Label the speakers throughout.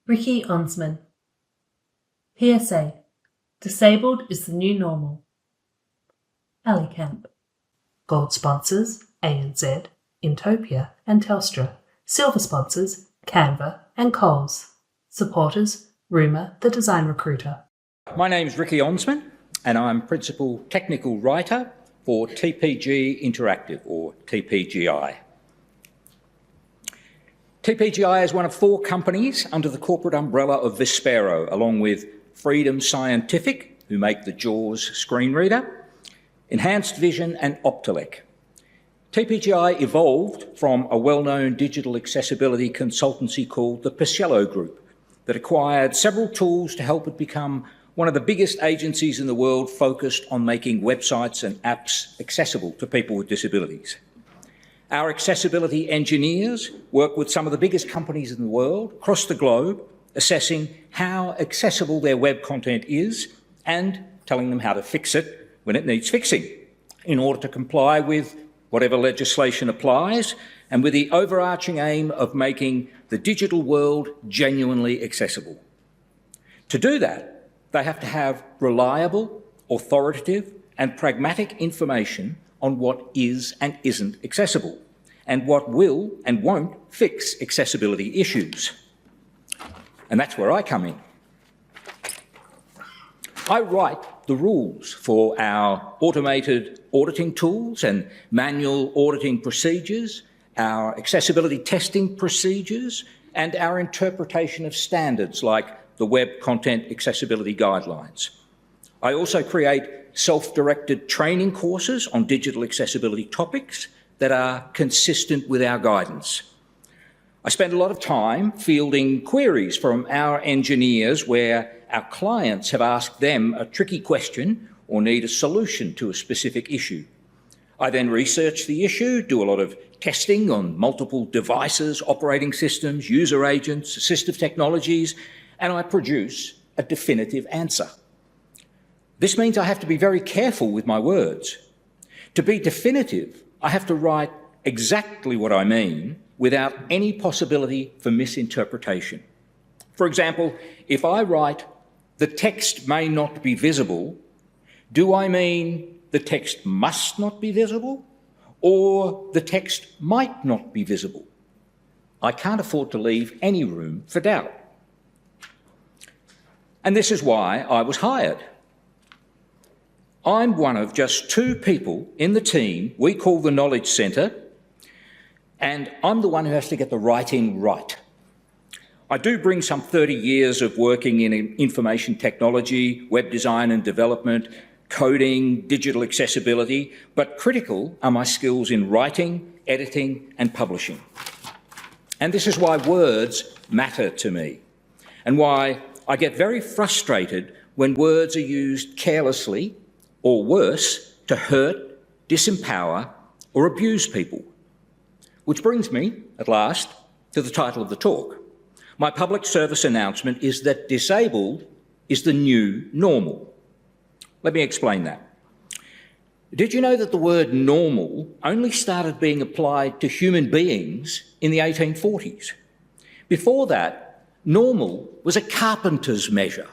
Speaker 1: Onsman. PSA. Disabled is the new normal. Ali Camp. Gold sponsors ANZ, Intopia and Telstra. Silver sponsors Canva and Coles. Supporters Rumour the Design Recruiter.
Speaker 2: My name's Onsman and I'm Principal Technical Writer for TPG Interactive, or TPGI. TPGI is one of 4 companies under the corporate umbrella of Vispero, along with Freedom Scientific, who make the JAWS screen reader, Enhanced Vision and Optelec. TPGI evolved from a well-known digital accessibility consultancy called the Paciello Group that acquired several tools to help it become one of the biggest agencies in the world focused on making websites and apps accessible to people with disabilities. Our accessibility engineers work with some of the biggest companies in the world across the globe, assessing how accessible their web content is and telling them how to fix it when it needs fixing in order to comply with whatever legislation applies and with the overarching aim of making the digital world genuinely accessible. To do that, they have to have reliable, authoritative and pragmatic information on what is and isn't accessible, and what will and won't fix accessibility issues. And that's where I come in. I write the rules for our automated auditing tools and manual auditing procedures, our accessibility testing procedures, and our interpretation of standards like the Web Content Accessibility Guidelines. I also create self-directed training courses on digital accessibility topics that are consistent with our guidance. I spend a lot of time fielding queries from our engineers where our clients have asked them a tricky question or need a solution to a specific issue. I then research the issue, do a lot of testing on multiple devices, operating systems, user agents, assistive technologies, and I produce a definitive answer. This means I have to be very careful with my words. To be definitive, I have to write exactly what I mean without any possibility for misinterpretation. For example, if I write, "The text may not be visible," do I mean the text must not be visible or the text might not be visible? I can't afford to leave any room for doubt. And this is why I was hired. I'm one of just 2 people in the team we call the Knowledge Centre, and I'm the one who has to get the writing right. I do bring some 30 years of working in information technology, web design and development, coding, digital accessibility, but critical are my skills in writing, editing and publishing. And this is why words matter to me, and why I get very frustrated when words are used carelessly, or worse, to hurt, disempower or abuse people. Which brings me, at last, to the title of the talk. My public service announcement is that disabled is the new normal. Let me explain that. Did you know that the word normal only started being applied to human beings in the 1840s? Before that, normal was a carpenter's measure.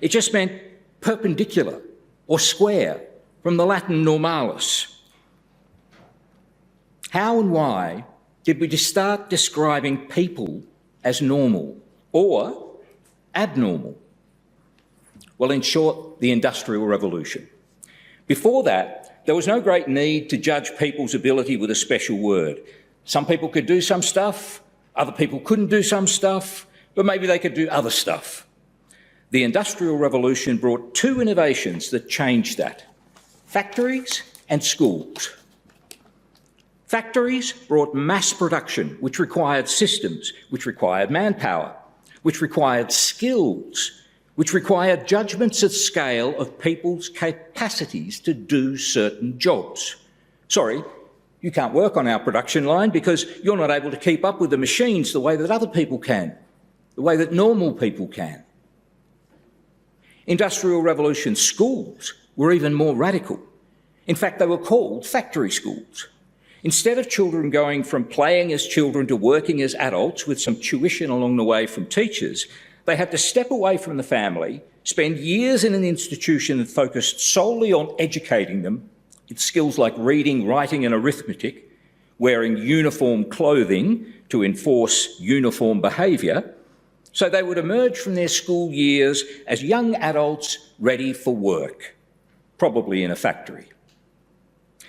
Speaker 2: It just meant perpendicular or square, from the Latin normalis. How and why did we start describing people as normal or abnormal? Well, in short, the Industrial Revolution. Before that, there was no great need to judge people's ability with a special word. Some people could do some stuff, other people couldn't do some stuff, but maybe they could do other stuff. The Industrial Revolution brought 2 innovations that changed that: factories and schools. Factories brought mass production, which required systems, which required manpower, which required skills, which required judgments at scale of people's capacities to do certain jobs. Sorry, you can't work on our production line because you're not able to keep up with the machines the way that other people can, the way that normal people can. Industrial Revolution schools were even more radical. In fact, they were called factory schools. Instead of children going from playing as children to working as adults with some tuition along the way from teachers, they had to step away from the family, spend years in an institution that focused solely on educating them in skills like reading, writing and arithmetic, wearing uniform clothing to enforce uniform behaviour, so they would emerge from their school years as young adults ready for work, probably in a factory.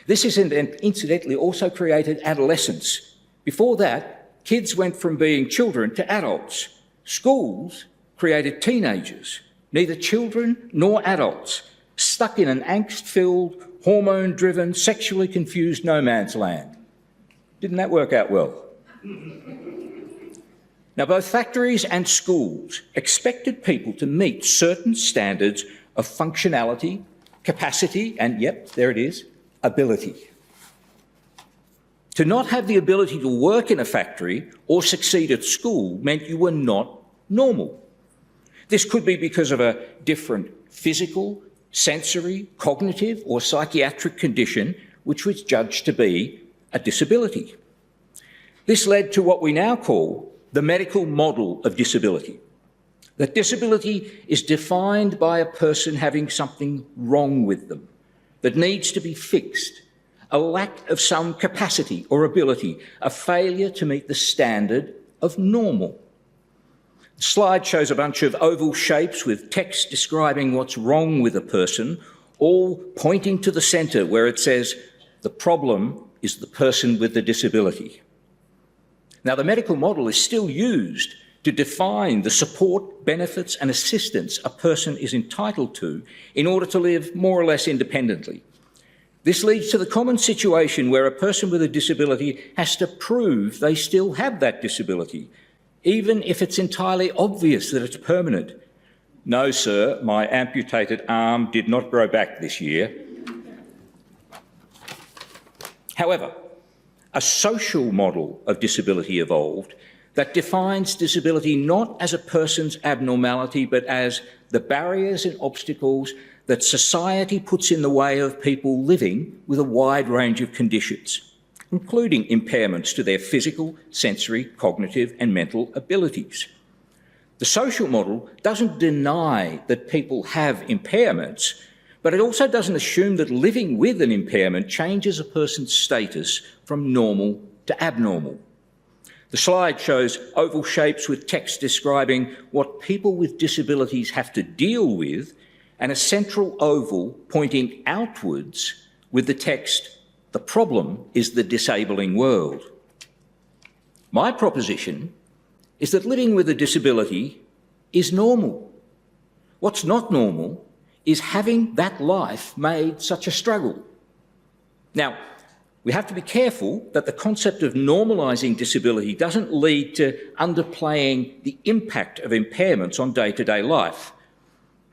Speaker 2: This incidentally also created adolescence. Before that, kids went from being children to adults. Schools created teenagers, neither children nor adults, stuck in an angst-filled, hormone-driven, sexually confused no man's land. Didn't that work out well? Now, both factories and schools expected people to meet certain standards of functionality, capacity, and, yep, there it is, ability. To not have the ability to work in a factory or succeed at school meant you were not normal. This could be because of a different physical, sensory, cognitive or psychiatric condition which was judged to be a disability. This led to what we now call the medical model of disability. That disability is defined by a person having something wrong with them that needs to be fixed, a lack of some capacity or ability, a failure to meet the standard of normal. The slide shows a bunch of oval shapes with text describing what's wrong with a person, all pointing to the centre where it says, the problem is the person with the disability. Now, the medical model is still used to define the support, benefits and assistance a person is entitled to in order to live more or less independently. This leads to the common situation where a person with a disability has to prove they still have that disability, even if it's entirely obvious that it's permanent. No, sir, my amputated arm did not grow back this year. However, a social model of disability evolved that defines disability not as a person's abnormality, but as the barriers and obstacles that society puts in the way of people living with a wide range of conditions, including impairments to their physical, sensory, cognitive and mental abilities. The social model doesn't deny that people have impairments, but it also doesn't assume that living with an impairment changes a person's status from normal to abnormal. The slide shows oval shapes with text describing what people with disabilities have to deal with and a central oval pointing outwards with the text, the problem is the disabling world. My proposition is that living with a disability is normal. What's not normal is having that life made such a struggle. Now, we have to be careful that the concept of normalising disability doesn't lead to underplaying the impact of impairments on day-to-day life.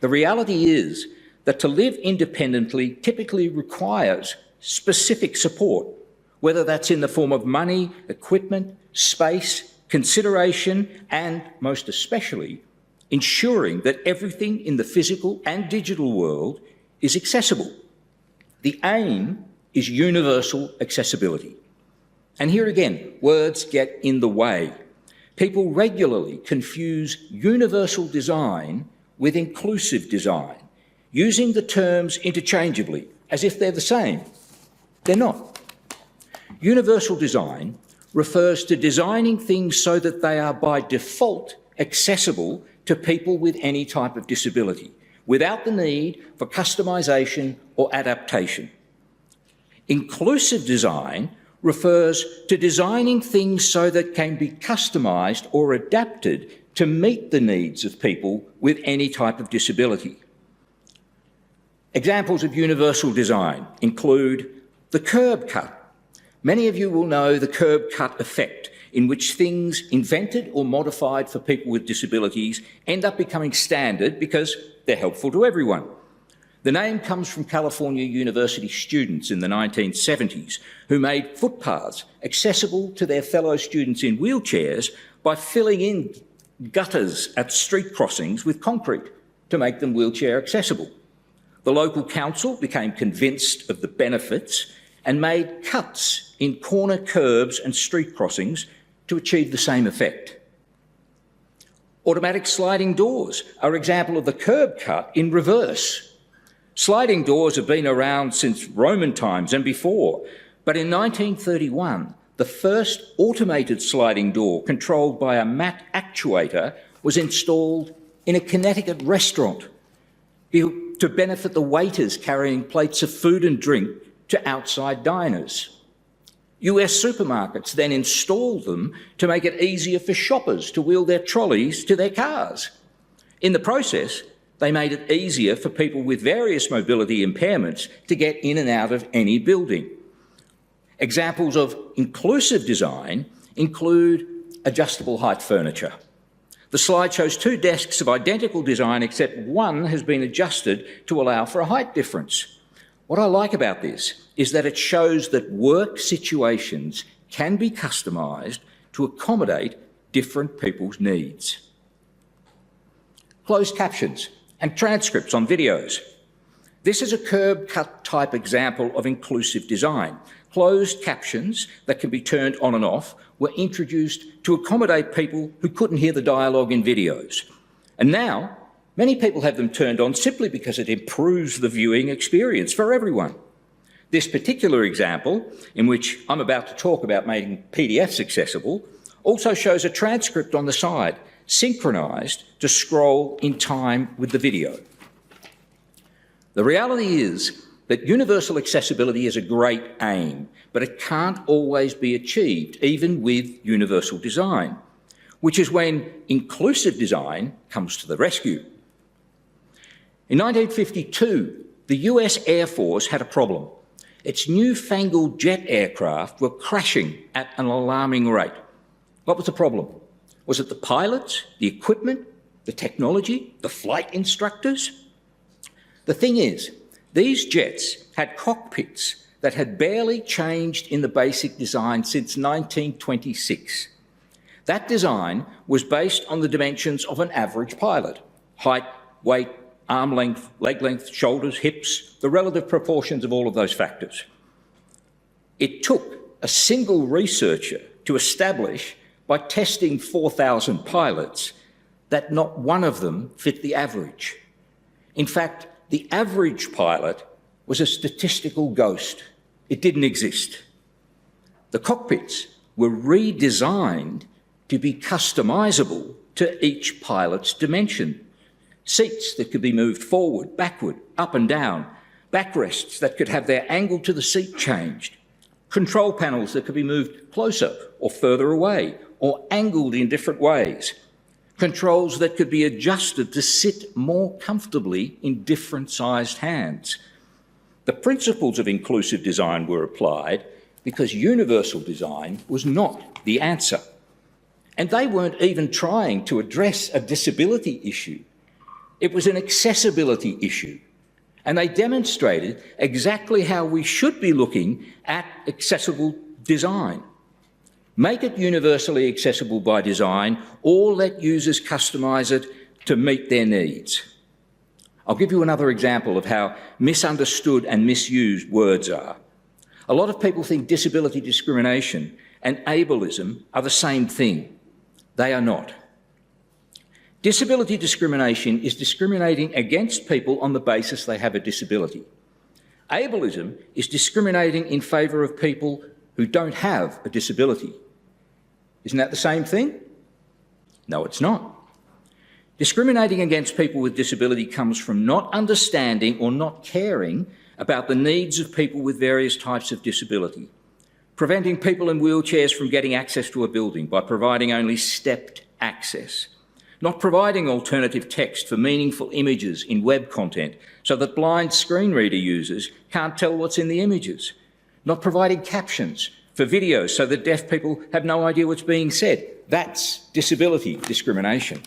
Speaker 2: The reality is that to live independently typically requires specific support, whether that's in the form of money, equipment, space, consideration, and most especially, ensuring that everything in the physical and digital world is accessible. The aim is universal accessibility. And here again, words get in the way. People regularly confuse universal design with inclusive design, using the terms interchangeably as if they're the same. They're not. Universal design refers to designing things so that they are by default accessible to people with any type of disability, without the need for customisation or adaptation. Inclusive design refers to designing things so that can be customised or adapted to meet the needs of people with any type of disability. Examples of universal design include the curb cut. Many of you will know the curb cut effect, in which things invented or modified for people with disabilities end up becoming standard because they're helpful to everyone. The name comes from California University students in the 1970s who made footpaths accessible to their fellow students in wheelchairs by filling in gutters at street crossings with concrete to make them wheelchair accessible. The local council became convinced of the benefits and made cuts in corner curbs and street crossings to achieve the same effect. Automatic sliding doors are an example of the curb cut in reverse. Sliding doors have been around since Roman times and before, but in 1931, the first automated sliding door controlled by a mat actuator was installed in a Connecticut restaurant to benefit the waiters carrying plates of food and drink to outside diners. US supermarkets then installed them to make it easier for shoppers to wheel their trolleys to their cars. In the process, they made it easier for people with various mobility impairments to get in and out of any building. Examples of inclusive design include adjustable height furniture. The slide shows two desks of identical design, except one has been adjusted to allow for a height difference. What I like about this is that it shows that work situations can be customised to accommodate different people's needs. Closed captions and transcripts on videos. This is a curb cut type example of inclusive design. Closed captions that can be turned on and off were introduced to accommodate people who couldn't hear the dialogue in videos. And now, many people have them turned on simply because it improves the viewing experience for everyone. This particular example, in which I'm about to talk about making PDFs accessible, also shows a transcript on the side, synchronised to scroll in time with the video. The reality is that universal accessibility is a great aim, but it can't always be achieved, even with universal design, which is when inclusive design comes to the rescue. In 1952, the US Air Force had a problem. Its newfangled jet aircraft were crashing at an alarming rate. What was the problem? Was it the pilots, the equipment, the technology, the flight instructors? The thing is, these jets had cockpits that had barely changed in the basic design since 1926. That design was based on the dimensions of an average pilot: height, weight, arm length, leg length, shoulders, hips, the relative proportions of all of those factors. It took a single researcher to establish, by testing 4,000 pilots, that not one of them fit the average. In fact, the average pilot was a statistical ghost. It didn't exist. The cockpits were redesigned to be customisable to each pilot's dimension. Seats that could be moved forward, backward, up and down, backrests that could have their angle to the seat changed, control panels that could be moved closer or further away or angled in different ways, controls that could be adjusted to sit more comfortably in different sized hands. The principles of inclusive design were applied because universal design was not the answer. And they weren't even trying to address a disability issue. It was an accessibility issue. And they demonstrated exactly how we should be looking at accessible design. Make it universally accessible by design, or let users customise it to meet their needs. I'll give you another example of how misunderstood and misused words are. A lot of people think disability discrimination and ableism are the same thing. They are not. Disability discrimination is discriminating against people on the basis they have a disability. Ableism is discriminating in favour of people who don't have a disability. Isn't that the same thing? No, it's not. Discriminating against people with disability comes from not understanding or not caring about the needs of people with various types of disability, preventing people in wheelchairs from getting access to a building by providing only stepped access, not providing alternative text for meaningful images in web content so that blind screen reader users can't tell what's in the images, not providing captions for videos so that deaf people have no idea what's being said. That's disability discrimination.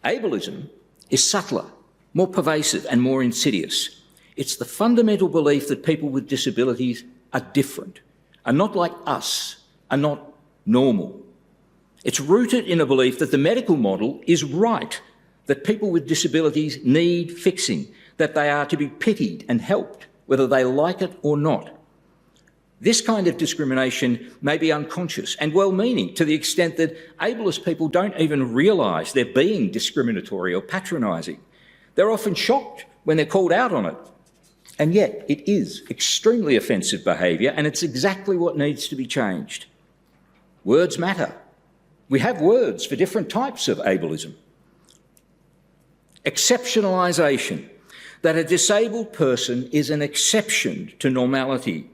Speaker 2: Ableism is subtler, more pervasive and more insidious. It's the fundamental belief that people with disabilities are different, are not like us, are not normal. It's rooted in a belief that the medical model is right, that people with disabilities need fixing, that they are to be pitied and helped, whether they like it or not. This kind of discrimination may be unconscious and well-meaning to the extent that ableist people don't even realise they're being discriminatory or patronising. They're often shocked when they're called out on it. And yet it is extremely offensive behaviour, and it's exactly what needs to be changed. Words matter. We have words for different types of ableism. Exceptionalisation, that a disabled person is an exception to normality.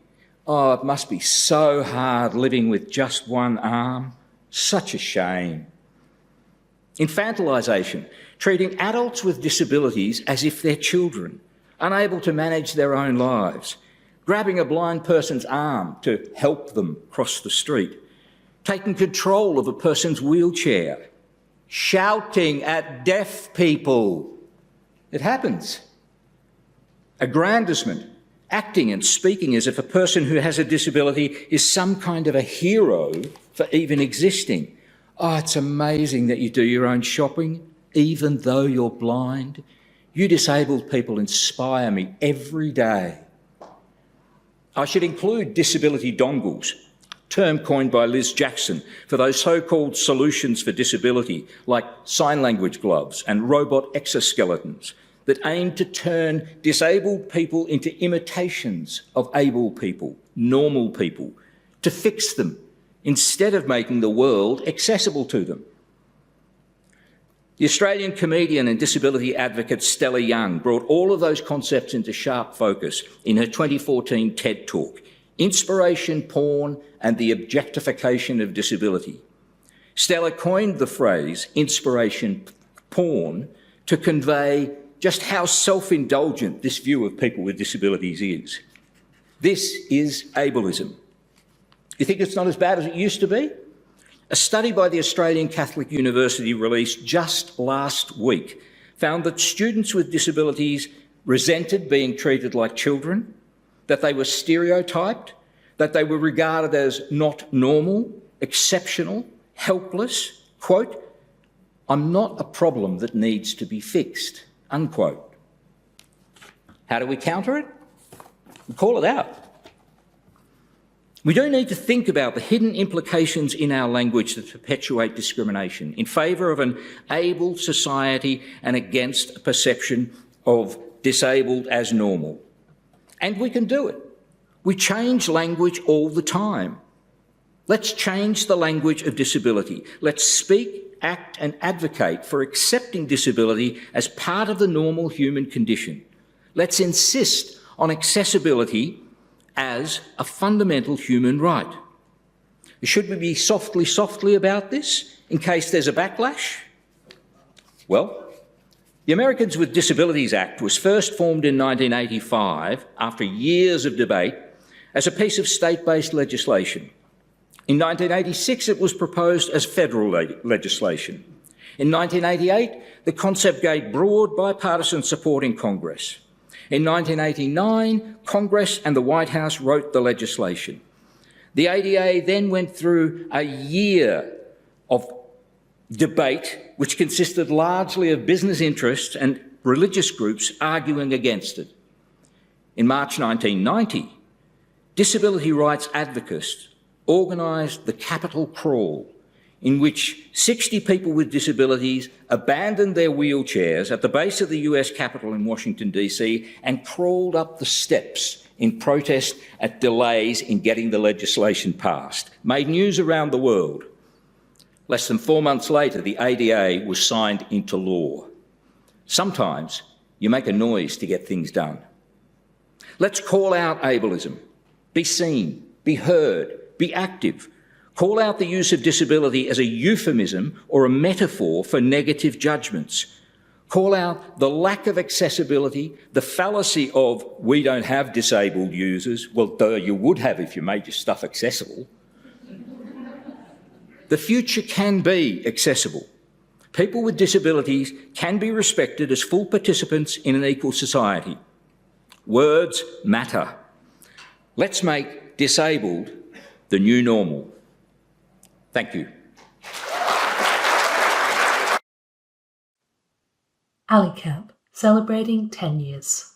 Speaker 2: Oh, it must be so hard living with just one arm. Such a shame. Infantilisation, treating adults with disabilities as if they're children, unable to manage their own lives, grabbing a blind person's arm to help them cross the street, taking control of a person's wheelchair, shouting at deaf people. It happens. Aggrandisement, acting and speaking as if a person who has a disability is some kind of a hero for even existing. Oh, it's amazing that you do your own shopping, even though you're blind. You disabled people inspire me every day. I should include disability dongles, term coined by Liz Jackson for those so-called solutions for disability, like sign language gloves and robot exoskeletons that aim to turn disabled people into imitations of able people, normal people, to fix them instead of making the world accessible to them. The Australian comedian and disability advocate Stella Young brought all of those concepts into sharp focus in her 2014 TED Talk, Inspiration Porn and the Objectification of Disability. Stella coined the phrase inspiration porn to convey just how self-indulgent this view of people with disabilities is. This is ableism. You think it's not as bad as it used to be? A study by the Australian Catholic University released just last week found that students with disabilities resented being treated like children, that they were stereotyped, that they were regarded as not normal, exceptional, helpless, quote, "I'm not a problem that needs to be fixed," unquote. How do we counter it? We call it out. We do need to think about the hidden implications in our language that perpetuate discrimination in favour of an able society and against a perception of disabled as normal. And we can do it. We change language all the time. Let's change the language of disability. Let's speak, act and advocate for accepting disability as part of the normal human condition. Let's insist on accessibility as a fundamental human right. Should we be softly about this in case there's a backlash? Well, the Americans with Disabilities Act was first formed in 1985 after years of debate as a piece of state-based legislation. In 1986, it was proposed as federal legislation. In 1988, the concept gained broad bipartisan support in Congress. In 1989, Congress and the White House wrote the legislation. The ADA then went through a year of debate, which consisted largely of business interests and religious groups arguing against it. In March 1990, disability rights advocates organised the Capitol Crawl, in which 60 people with disabilities abandoned their wheelchairs at the base of the US Capitol in Washington, DC, and crawled up the steps in protest at delays in getting the legislation passed, made news around the world. Less than 4 months later, the ADA was signed into law. Sometimes you make a noise to get things done. Let's call out ableism. Be seen, be heard, be active. Call out the use of disability as a euphemism or a metaphor for negative judgments. Call out the lack of accessibility, the fallacy of we don't have disabled users. Well, duh, you would have if you made your stuff accessible. The future can be accessible. People with disabilities can be respected as full participants in an equal society. Words matter. Let's make disabled the new normal. Thank you.
Speaker 1: Ali Camp, celebrating 10 years.